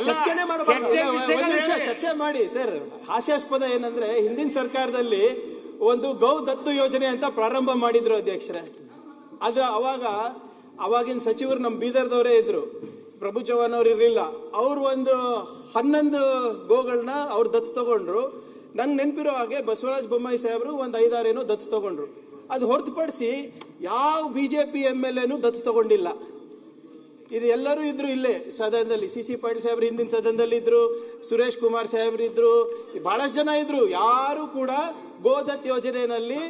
ಚರ್ಚೆನೆ ಚರ್ಚೆ ಮಾಡಿ ಸರ್. ಹಾಸ್ಯಾಸ್ಪದ ಏನಂದ್ರೆ ಹಿಂದಿನ ಸರ್ಕಾರದಲ್ಲಿ ಒಂದು ಗೌ ದತ್ತು ಯೋಜನೆ ಅಂತ ಪ್ರಾರಂಭ ಮಾಡಿದ್ರು ಅಧ್ಯಕ್ಷರೇ. ಆದ್ರೆ ಅವಾಗಿನ ಸಚಿವರು ನಮ್ಮ ಬೀದರ್ದವರೇ ಇದ್ರು, ಪ್ರಭು ಚವ್ಹಾಣ್ ಅವ್ರು ಇರಲಿಲ್ಲ. ಅವರು ಒಂದು 11 ಗೋಗಳನ್ನ ಅವ್ರು ದತ್ತು ತಗೊಂಡ್ರು. ನಂಗೆ ನೆನಪಿರೋ ಹಾಗೆ ಬಸವರಾಜ ಬೊಮ್ಮಾಯಿ ಸಾಹೇಬರು ಒಂದು 5-6 ಏನೋ ದತ್ತು ತಗೊಂಡ್ರು. ಅದು ಹೊರತುಪಡಿಸಿ ಯಾವ BJP MLAನೂ ದತ್ತು ತಗೊಂಡಿಲ್ಲ. ಇದು ಎಲ್ಲರೂ ಇದ್ರು ಇಲ್ಲೇ ಸದನದಲ್ಲಿ. CC ಪಾಟೀಲ್ ಸಾಹೇಬ್ರು ಹಿಂದಿನ ಸದನದಲ್ಲಿ ಇದ್ರು, ಸುರೇಶ್ ಕುಮಾರ್ ಸಾಹೇಬ್ರು ಇದ್ರು, ಬಹಳಷ್ಟು ಜನ ಇದ್ರು. ಯಾರು ಕೂಡ ಗೋದತ್ ಯೋಜನೆಯಲ್ಲಿ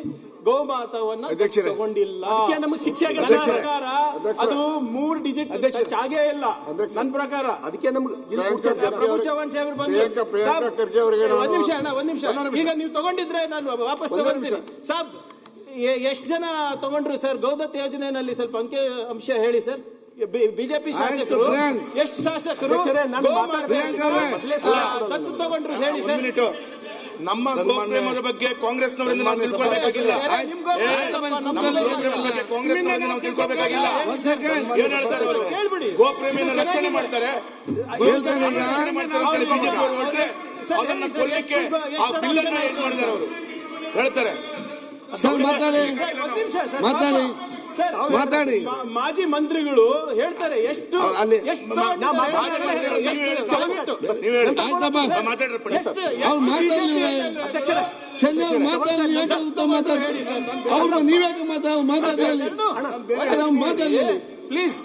ಗೋಮಾತವನ್ನ ತಗೊಂಡಿಲ್ಲ. ನಮಗೆ ಶಿಕ್ಷೆ ಪ್ರಕಾರ ಅದು 3 ಡಿಜಿಟ್ ಆಗೇ ಇಲ್ಲ ನನ್ನ ಪ್ರಕಾರ. ಅದಕ್ಕೆ ನಮ್ಗೆ ಪ್ರಭು ಚವ್ಹಾಣ್ ಸಾಹೇಬ್ರು ಬಂದು ಒಂದ್ ನಿಮಿಷ ಈಗ ನೀವು ತಗೊಂಡಿದ್ರೆ ನಾನು ವಾಪಸ್ ತಗೊಂಡಿದ್ದೀನಿ ಸಾಬ್. ಎಷ್ಟು ಜನ ತಗೊಂಡ್ರು ಸರ್ ಗೋದತ್ ಯೋಜನೆಯಲ್ಲಿ? ಸ್ವಲ್ಪ ಅಂಶ ಹೇಳಿ ಸರ್. ಬಿಜೆಪಿ ಶಾಸಕರು ಎಷ್ಟು ಶಾಸಕರು ದತ್ತು ತಗೊಂಡ್ರು ಹೇಳಿ ಸರ್. ನಮ್ಮ ಗೋಪ್ರೇಮದ ಬಗ್ಗೆ ಕಾಂಗ್ರೆಸ್ನವರಿಂದ ನಾವು ತಿಳ್ಕೊಳ್ಬೇಕಾಗಿಲ್ಲ. ಕಾಂಗ್ರೆಸ್ನವರಿಂದ ನಾವು ತಿಳ್ಕೊಳ್ಬೇಕಾಗಿಲ್ಲ. ಗೋಪ್ರೇಮಿಯನ್ನು ರಕ್ಷಣೆ ಮಾಡ್ತಾರೆ, ಬಿಜೆಪಿ ಅವರು ಹೊರಟ್ರೆ ಅದನ್ನ ಕೊಲ್ಲಕ್ಕೆ ಆ ಬಿಲ್ ಅನ್ನ ಇದು ಮಾಡಿದ್ದಾರೆ. ಅವರು ಹೇಳ್ತಾರೆ ಮಾತಾಡಿ. ಮಾಜಿ ಮಂತ್ರಿಗಳು ಹೇಳ್ತಾರೆ ಎಷ್ಟು ಪ್ಲೀಸ್.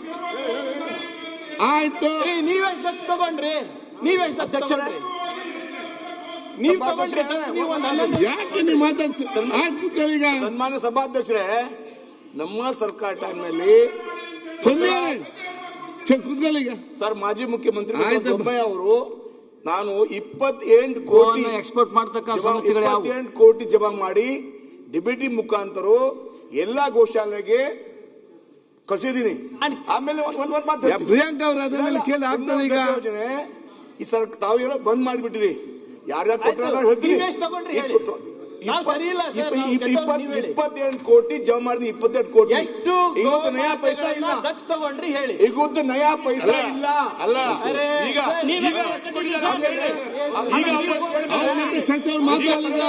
ಆಯ್ತು, ನೀವೆಷ್ಟು ತಗೊಂಡ್ರಿ? ನೀವೆಷ್ಟು ತಗೊಂಡ್ರಿ? ನೀವು ತಗೊಂಡ್ರಿ? ಯಾಕೆ ನೀವು ಮಾತಾಡ್ಸಿ? ಸನ್ಮಾನ್ಯ ಸಭಾಧ್ಯಕ್ಷರೇ, ನಮ್ಮ ಸರ್ಕಾರ ಟೈಮ್ನಲ್ಲಿ ಸರ್ ಮಾಜಿ ಮುಖ್ಯಮಂತ್ರಿ ಬೊಮ್ಮಾಯಿ ಅವರು ನಾನು 28 ಕೋಟಿ ಎಕ್ಸ್ಪೋರ್ಟ್ ಮಾಡ್ತಕ್ಕ 28 ಕೋಟಿ ಜಮಾ ಮಾಡಿ ಡಿಬಿಟಿ ಮುಖಾಂತರ ಎಲ್ಲಾ ಗೋಶಾಲೆಗೆ ಕಳಿಸಿದೀನಿ. ಆಮೇಲೆ ಪ್ರಿಯಾಂಕಾ ಅವರು ಅದನ್ನೆಲ್ಲ ಕೇಳಿ ಆಗ್ತದೆ. ಈಗ ಈ ಸರ್ ತಾವೇನೋ ಬಂದ್ ಮಾಡಿಬಿಟ್ಟಿರಿ. ಯಾರ್ಯಾರು ಕೊಟ್ಟರೆ ಹೇಳ್ತೀವಿ. 28 ಕೋಟಿ ಜಮಾ ಮಾಡಿದ್ವಿ. 28 ಕೋಟಿ ಎಷ್ಟು ಇವತ್ತು ನಯಾ ಪೈಸಾ ಇಲ್ಲ. ತಗೊಂಡ್ರಿ ಹೇಳಿ. ಇವತ್ತು ನಯಾ ಪೈಸಾ ಇಲ್ಲ. ಅಲ್ಲ ಈಗ ಮತ್ತೆ ಚರ್ಚೆ ಮಾತಾಡಲಿಲ್ಲ.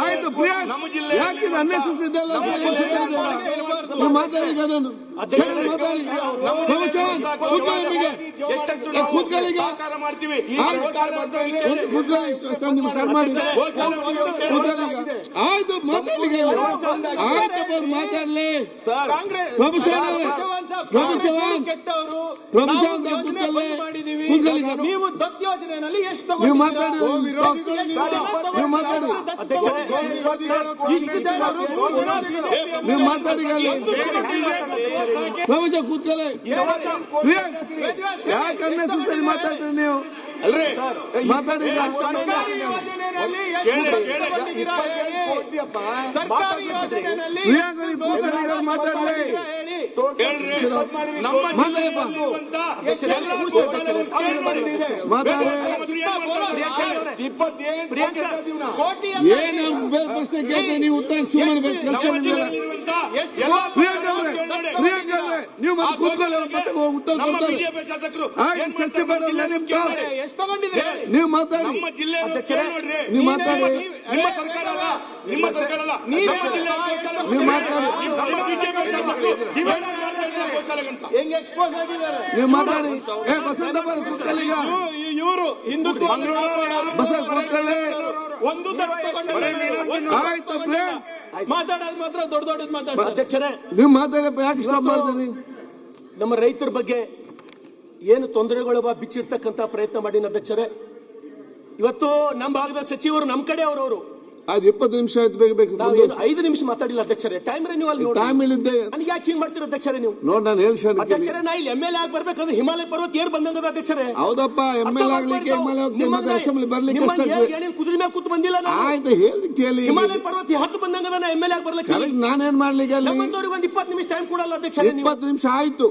ಆಯ್ತು ಪ್ರಿಯಾಂಕ್, ಯಾಕೆ ಅನ್ನೆಸೆಸರಿದೆಲ್ಲ ಮಾತಾಡಿ. ಅದನ್ನು ಮಾತಾಡಿ. ಆಯ್ತು ಮಾತಾಡ್ಲಿ. ಮಾತಾಡ್ಲಿ ಪ್ರಭು ಚವ್ಹಾಣ್ ನೀವು ದತ್ ಯೋಜನೆಯಲ್ಲಿ ಎಷ್ಟು ಮಾತಾಡಿ. ನೀವು ಮಾತಾಡಿ. ಪ್ರಭುಜ ಕೂತ್ಕೊಳ್ಳಿ. ಯಾಕೆ ಅನ್ನೆಸೆಸರಿ ಮಾತಾಡ್ತೀರಿ ನೀವು? ಅಲ್ರಿ ಮಾತಾಡಿ. ಸರ್ಕಾರಿ ಯೋಜನೆಯಲ್ಲಿ ಮಾತಾಡ್ಲಿ. ಏನು ಬೇರೆ ಪ್ರಶ್ನೆ ಕೇಳ್ತೀವಿ, ನೀವು ಉತ್ತರ ಸುಮ್ಮನೆ ಕೆಲಸ. ನೀವು ಮತ್ತೆ ಕೂತ್ಕೊಳ್ಳಿ, ಮತ್ತೆ ಉತ್ತರ ಕೊಡ್ತಾರೆ. ಚರ್ಚೆ ಮಾಡೋಲ್ಲ. ನೀವು ಮಾತಾಡಿ. ನೀವು ಮಾತಾಡಿ. ನಿಮ್ಮ ಸರ್ಕಾರ ಅಲ್ಲ, ನಿಮ್ಮ ಸರ್ಕಾರ ಅಲ್ಲ, ನೀವು ಮಾತಾಡಿ. ಹೆಂಗ್ ಎಕ್ಸ್ಪೋಸ್ ಆಗಿದ್ದಾರೆ? ನೀವು ಮಾತಾಡಿ. ಇವರು ಹಿಂದುತ್ವ ಒಂದು ಆಯ್ತು. ಮಾತಾಡೋದು ಮಾತ್ರ ದೊಡ್ಡದು ಮಾತಾಡ. ಅಧ್ಯಕ್ಷರೇ, ನೀವು ಮಾತಾಡಿ. ಯಾಕೆ ಸ್ಟಾಪ್ ಮಾಡ್ತೀರಿ? ನಮ್ಮ ರೈತರ ಬಗ್ಗೆ ಏನು ತೊಂದರೆಗಳು ಬಿಚ್ಚಿರ್ತಕ್ಕಂಥ ಪ್ರಯತ್ನ ಮಾಡಿನ ಅಧ್ಯಕ್ಷರೇ. ಇವತ್ತು ನಮ್ಮ ಭಾಗದ ಸಚಿವರು ನಮ್ಮ ಕಡೆ ಅವರು ಅದು 20 ನಿಮಿಷ ಆಯ್ತು. ಬೇಕು 5 ನಿಮಿಷ ಮಾತಾಡಿಲ್ಲ ಅಧ್ಯಕ್ಷರೇ. ಟೈಮ್ ರಿನ್ಯೂವಲ್ ನೋಡಿ. ಟೈಮ್ ಇಲ್ಲಿದ್ದೆ. ನನಗೆ ಯಾಕೆ ಹಿಂಗ್ ಮಾಡ್ತೀರ ಅಧ್ಯಕ್ಷರೇ ನೀವು? ನೋಡಿ ನಾನು ಹೇಳ್ತೀನಿ ಅಧ್ಯಕ್ಷರೇ, ನಾ ಇಲ್ಲಿ MLA ಆಗಿ ಬರ್ಬೇಕಾದ್ರೆ ಹಿಮಾಲಯ ಪರ್ವತ ಏರ್ ಬಂದಂಗದ ಅಧ್ಯಕ್ಷರೇ. ಹೌದಪ್ಪ, MLA ಆಗ್ಲಿಕ್ಕೆ ಹಿಮಾಲಯ ಹೋಗ್ತೀನಿ, ಮತ್ತೆ ಅಸೆಂಬ್ಲಿ ಬರ್ಲಿಕ್ಕೆ ಕಷ್ಟ ಆಗ್ತದೆ. ಕುದುರೆ ಮೇಲೆ ಕೂತು ಬಂದಿಲ್ಲ ನಾನು. ಆಯ್ತು, ಹೇಳಿ ಕೇಳಿ. ಹಿಮಾಲಯ ಪರ್ವತ 10 ಬಂದಂಗದ ನಾ MLA ಆಗಿ ಬರ್ಲಿಕ್ಕೆ. ನಾನೇನ್ ಮಾಡ್ಲಿಕ್ಕೆ ಅಲ್ಲಿ ನಮ್ಮಂತವ್ರಿಗೆ ಒಂದು 20 ನಿಮಿಷ ಟೈಮ್ ಕೊಡಲ್ಲ ಅಧ್ಯಕ್ಷರೇ. 20 ನಿಮಿಷ ಆಯ್ತು.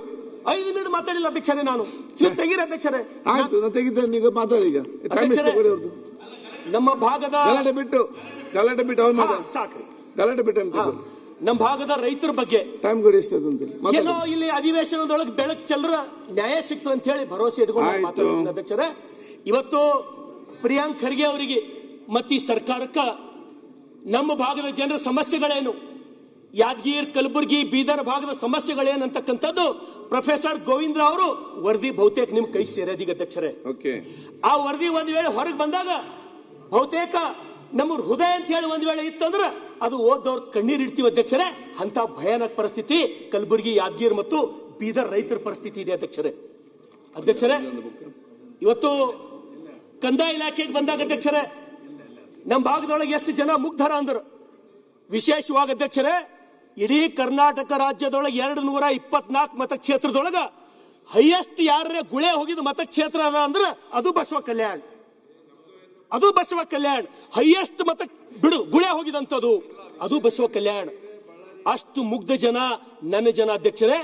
5 ಮಿನಿಟ್ ಮಾತಾಡಿಲ್ಲ ಅಧ್ಯಕ್ಷರೇ. ನಾನು ನೀವು ತೆಗೀರಿ ಅಧ್ಯಕ್ಷರೇ. ಆಯ್ತು, ನಾನು ತೆಗಿದ್ದೇನೆ. ಈಗ ಮಾತಾಡಿ. ಈಗ ಟೈಮ್ ಎಷ್ಟು ಕೊಡಿ ಅವ್ರದ್ದು. ನಮ್ಮ ಭಾಗದ ಗಲಾಟೆ ಬಿಟ್ಟು ಗಲಾಟೆ ಬಿಟ್ಟು ಅವ್ರು ಮಾತಾಡಿ ಸಾಕ್ರಿ. ಗಲಾಟೆ ಬಿಟ್ಟು ನಮ್ಮ ಭಾಗದ ರೈತರ ಬಗ್ಗೆ ಟೈಮ್ ಕೊಡಿ ಎಷ್ಟದು ಅಂತ ಏನೋ ಇಲ್ಲಿ ಅಧಿವೇಶನದೊಳಗೆ ಬೆಳಕು ಚೆಲ್ಲರ ನ್ಯಾಯ ಸಿಕ್ತು ಅಂತ ಹೇಳಿ ಭರವಸೆ ಇಟ್ಕೊಂಡು ಆಯ್ತು. ಮಾತಾಡ್ತೀನಿ ಅಧ್ಯಕ್ಷರೇ. ಇವತ್ತು ಪ್ರಿಯಾಂಕ್ ಖರ್ಗೆ ಅವರಿಗೆ ಮತ್ತು ಈ ಸರ್ಕಾರಕ್ಕ ನಮ್ಮ ಭಾಗದ ಜನರ ಸಮಸ್ಯೆಗಳೇನು, ಯಾದಗಿರಿ, ಕಲಬುರಗಿ, ಬೀದರ್ ಭಾಗದ ಸಮಸ್ಯೆಗಳೇನಂತಕ್ಕಂಥದ್ದು ಪ್ರೊಫೆಸರ್ ಗೋವಿಂದ್ರ ಅವರು ವರದಿ ಬಹುತೇಕ ನಿಮ್ ಕೈ ಸೇರೋದೀಗ ಅಧ್ಯಕ್ಷರೇ. ಓಕೆ, ಆ ವರದಿ ಒಂದ್ ವೇಳೆ ಹೊರಗೆ ಬಂದಾಗ ಬಹುತೇಕ ನಮ್ಮ ಹೃದಯ ಅಂತ ಹೇಳಿ ಒಂದ್ ವೇಳೆ ಇತ್ತಂದ್ರೆ ಅದು ಓದವ್ರ ಕಣ್ಣೀರ್ ಇಡ್ತೀವಿ ಅಧ್ಯಕ್ಷರೇ. ಅಂತ ಭಯಾನಕ ಪರಿಸ್ಥಿತಿ ಕಲಬುರಗಿ, ಯಾದಗಿರಿ ಮತ್ತು ಬೀದರ್ ರೈತರ ಪರಿಸ್ಥಿತಿ ಇದೆ ಅಧ್ಯಕ್ಷರೇ. ಇವತ್ತು ಕಂದಾಯ ಇಲಾಖೆಗೆ ಬಂದಾಗ ಅಧ್ಯಕ್ಷರೇ, ನಮ್ಮ ಭಾಗದೊಳಗೆ ಎಷ್ಟು ಜನ ಮುಗ್ಧರ ಅಂದ್ರು. ವಿಶೇಷವಾಗಿ ಅಧ್ಯಕ್ಷರೇ, ಇಡೀ ಕರ್ನಾಟಕ ರಾಜ್ಯದೊಳಗೆ 224 ಮತಕ್ಷೇತ್ರದೊಳಗ ಹೈಯೆಸ್ಟ್ ಯಾರೇ ಗುಳೆ ಹೋಗಿದ ಮತಕ್ಷೇತ್ರ ಅದ ಅಂದ್ರೆ ಅದು ಬಸವ ಕಲ್ಯಾಣ್. ಹೈಯೆಸ್ಟ್ ಮತ ಬಿಡು ಗುಳೆ ಹೋಗಿದಂಥದ್ದು ಅದು ಬಸವ ಕಲ್ಯಾಣ್. ಅಷ್ಟು ಮುಗ್ಧ ಜನ ನನ್ನ ಜನ ಅಧ್ಯಕ್ಷರೇ.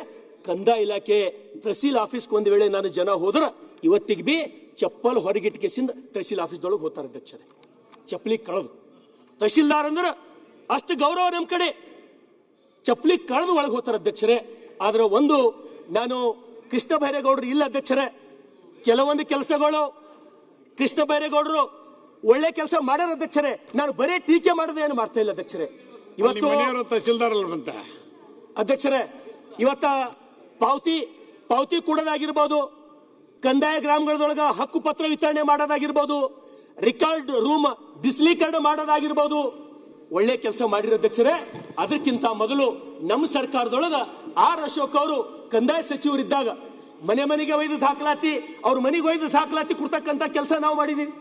ಕಂದಾಯ ಇಲಾಖೆ ತಹಸೀಲ್ ಆಫೀಸ್ಗೆ ಒಂದು ವೇಳೆ ನನ್ನ ಜನ ಹೋದ್ರ ಇವತ್ತಿಗೆ ಬಿ ಚಪ್ಪಲ್ ಹೊರಗಿಟ್ಟಿಗೆಸಿಂದ ತಹಸೀಲ್ ಆಫೀಸ್ದೊಳಗೆ ಹೋಗ್ತಾರೆ ಅಧ್ಯಕ್ಷರೇ. ಚಪ್ಪಲಿ ಕಳೆದು ತಹಸೀಲ್ದಾರ್ ಅಂದ್ರೆ ಅಷ್ಟು ಗೌರವ ನಮ್ಮ ಕಡೆ, ಚಪ್ಪಲಿ ಕಳೆದು ಒಳಗೆ ಹೋಗ್ತಾರೆ ಅಧ್ಯಕ್ಷರೇ. ಆದ್ರೆ ಒಂದು ನಾನು ಕೃಷ್ಣ ಬೈರೇಗೌಡರು ಇಲ್ಲ ಅಧ್ಯಕ್ಷರೇ, ಕೆಲವೊಂದು ಕೆಲಸಗಳು ಕೃಷ್ಣ ಬೈರೇಗೌಡರು ಒಳ್ಳೆ ಕೆಲಸ ಮಾಡ್ಯಾರ ಅಧ್ಯಕ್ಷರೇ. ನಾನು ಬರೀ ಟೀಕೆ ಮಾಡದೆ ಏನು ಮಾಡ್ತಾ ಇಲ್ಲ ಅಧ್ಯಕ್ಷರೇ. ಇವತ್ತು ತಹಸೀಲ್ದಾರ್ ಬಂತ ಅಧ್ಯಕ್ಷರೇ, ಇವತ್ತ ಪಾವತಿ ಕೊಡೋದಾಗಿರ್ಬೋದು, ಕಂದಾಯ ಗ್ರಾಮಗಳದೊಳಗ ಹಕ್ಕು ಪತ್ರ ವಿತರಣೆ ಮಾಡೋದಾಗಿರ್ಬೋದು, ರಿಕಾರ್ಡ್ ರೂಮ್ ಡಿಸ್ಲೀಕರಣ ಮಾಡೋದಾಗಿರ್ಬೋದು, ಒಳ್ಳೆ ಕೆಲಸ ಮಾಡಿರೋ ಅಧ್ಯಕ್ಷರೇ. ಅದಕ್ಕಿಂತ ಮೊದಲು ನಮ್ಮ ಸರ್ಕಾರದೊಳಗ ಆರ್ ಅಶೋಕ್ ಅವರು ಕಂದಾಯ ಸಚಿವರಿದ್ದಾಗ ಮನೆ ಮನೆಗೆ ಒಯ್ದು ದಾಖಲಾತಿ, ಅವ್ರ ಮನೆಗೆ ಒಯ್ದು ದಾಖಲಾತಿ ಕೊಡ್ತಕ್ಕಂಥ ಕೆಲಸ ನಾವು ಮಾಡಿದೀವಿ.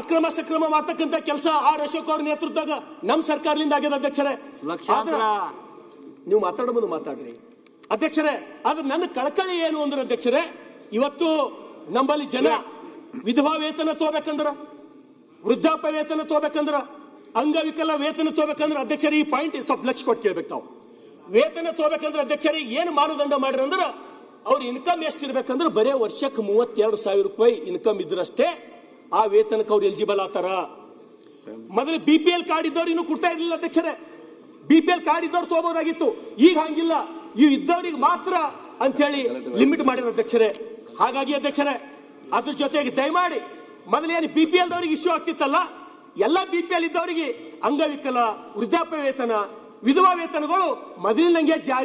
ಅಕ್ರಮ ಸಕ್ರಮ ಮಾಡ್ತಕ್ಕಂಥ ಕೆಲಸ ಆರ್ ಅಶೋಕ್ ಅವ್ರ ನೇತೃತ್ವದಾಗ ನಮ್ಮ ಸರ್ಕಾರದಿಂದ ಆಗ್ಯದ ಅಧ್ಯಕ್ಷರೇ. ನೀವು ಮಾತಾಡಬಹುದು ಮಾತಾಡ್ರಿ ಅಧ್ಯಕ್ಷರೇ. ಆದ್ರೆ ನನ್ನ ಕಳಕಳಿ ಏನು ಅಂದ್ರೆ ಅಧ್ಯಕ್ಷರೇ, ಇವತ್ತು ನಮ್ಮಲ್ಲಿ ಜನ ವಿಧವಾ ವೇತನ ತಗೋಬೇಕಂದ್ರ, ವೃದ್ಧಾಪ್ಯ ವೇತನ ತಗೋಬೇಕಂದ್ರ, ಅಂಗವಿಕಲ ವೇತನ ತಗೋಬೇಕಂದ್ರೆ ಅಧ್ಯಕ್ಷರೇ, ಈ ಪಾಯಿಂಟ್ ಸ್ವಲ್ಪ ಲಕ್ಷ ಕೊಟ್ಟು ಕೇಳ್ಬೇಕು ತಾವು. ವೇತನ ತಗೋಬೇಕಂದ್ರೆ ಅಧ್ಯಕ್ಷರೇ ಏನು ಮಾನದಂಡ ಮಾಡ್ರಿ ಅಂದ್ರ ಅವ್ರ ಇನ್ಕಮ್ ಎಷ್ಟು ಇರ್ಬೇಕಂದ್ರೆ ಬರೇ ವರ್ಷಕ್ಕೆ 32,000 ರೂಪಾಯಿ ಇನ್ಕಮ್ ಇದ್ರಷ್ಟೇ ಆ ವೇತನಕ್ಕೆ ಅವ್ರು ಎಲಿಜಿಬಲ್ ಆತಾರ. ಮೊದಲು BPL ಕಾರ್ಡ್ ಇದ್ದವ್ರು ಇನ್ನೂ ಕೊಡ್ತಾ ಇರ್ಲಿಲ್ಲ ಅಧ್ಯಕ್ಷರೇ. BPL ಕಾರ್ಡ್ ಇದ್ದವ್ರು ತಗೋಬಹುದಾಗಿತ್ತು, ಈಗ ಹಂಗಿಲ್ಲ, ಇವು ಇದ್ದವ್ರಿಗೆ ಮಾತ್ರ ಅಂತ ಹೇಳಿ ಲಿಮಿಟ್ ಮಾಡಿರೋ ಅಧ್ಯಕ್ಷರೇ. ಹಾಗಾಗಿ ಅಧ್ಯಕ್ಷರೇ, ಅದ್ರ ಜೊತೆಗೆ ದಯಮಾಡಿ ಮೊದಲೇನು BPL ದವರಿಗೆ ಇಶ್ಯೂ ಆಗ್ತಿತ್ತಲ್ಲ, ಎಲ್ಲ BPL ಇದ್ದವರಿಗೆ ಅಂಗವಿಕಲ, ವೃದ್ಧಾಪ್ಯ ವೇತನ, ವಿಧವಾ ವೇತನಗಳು ಮೊದಲಿನಂಗೆ ಜಾರಿ